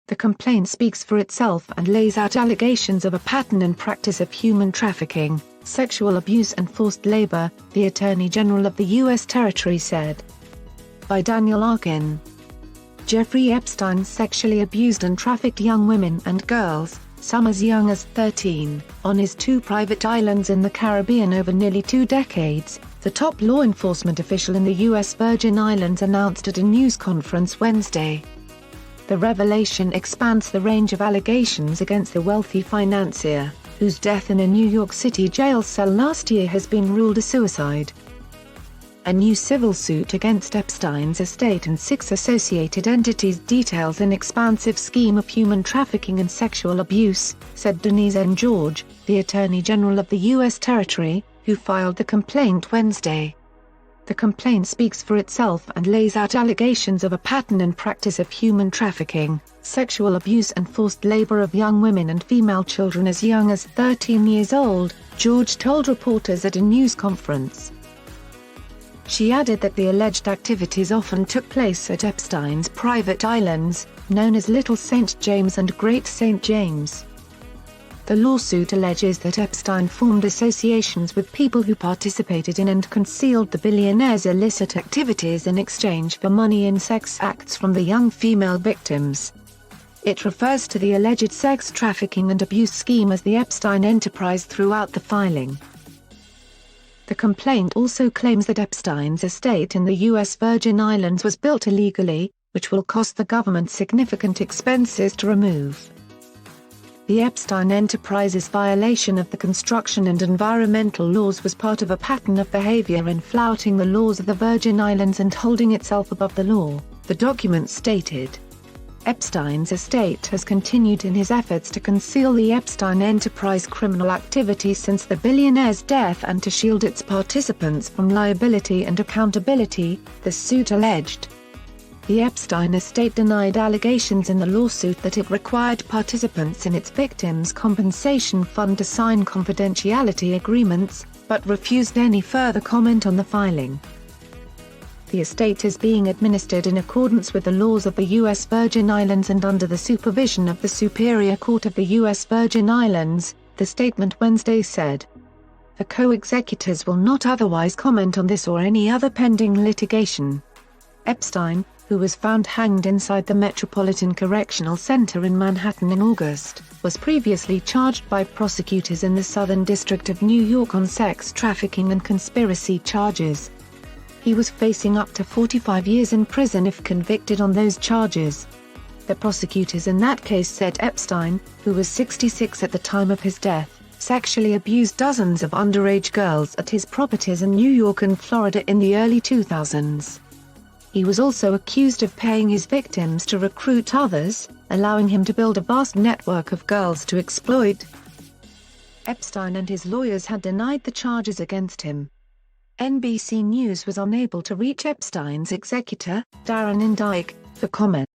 The complaint speaks for itself and lays out allegations of a pattern and practice of human trafficking, sexual abuse and forced labor, the Attorney General of the U.S. Territory said. By Daniel Arkin. Jeffrey Epstein sexually abused and trafficked young women and girls, some as young as 13, on his 2 private islands in the Caribbean over nearly 2 decades, the top law enforcement official in the U.S. Virgin Islands announced at a news conference Wednesday. The revelation expands the range of allegations against the wealthy financier, whose death in a New York City jail cell last year has been ruled a suicide. A new civil suit against Epstein's estate and 6 associated entities details an expansive scheme of human trafficking and sexual abuse, said Denise N. George, the Attorney General of the U.S. Territory, who filed the complaint Wednesday. The complaint speaks for itself and lays out allegations of a pattern and practice of human trafficking, sexual abuse and forced labor of young women and female children as young as 13 years old, George told reporters at a news conference. She added that the alleged activities often took place at Epstein's private islands, known as Little St. James and Great St. James. The lawsuit alleges that Epstein formed associations with people who participated in and concealed the billionaire's illicit activities in exchange for money in sex acts from the young female victims. It refers to the alleged sex trafficking and abuse scheme as the Epstein enterprise throughout the filing. The complaint also claims that Epstein's estate in the U.S. Virgin Islands was built illegally, which will cost the government significant expenses to remove. The Epstein enterprise's violation of the construction and environmental laws was part of a pattern of behavior in flouting the laws of the Virgin Islands and holding itself above the law, the document stated. Epstein's estate has continued in his efforts to conceal the Epstein enterprise criminal activity since the billionaire's death and to shield its participants from liability and accountability, the suit alleged. The Epstein estate denied allegations in the lawsuit that it required participants in its victims' compensation fund to sign confidentiality agreements, but refused any further comment on the filing. The estate is being administered in accordance with the laws of the U.S. Virgin Islands and under the supervision of the Superior Court of the U.S. Virgin Islands, the statement Wednesday said. The co-executors will not otherwise comment on this or any other pending litigation. Epstein, who was found hanged inside the Metropolitan Correctional Center in Manhattan in August, was previously charged by prosecutors in the Southern District of New York on sex trafficking and conspiracy charges. He was facing up to 45 years in prison if convicted on those charges. The prosecutors in that case said Epstein, who was 66 at the time of his death, sexually abused dozens of underage girls at his properties in New York and Florida in the early 2000s. He was also accused of paying his victims to recruit others, allowing him to build a vast network of girls to exploit. Epstein and his lawyers had denied the charges against him. NBC News was unable to reach Epstein's executor, Darren Indyke, for comment.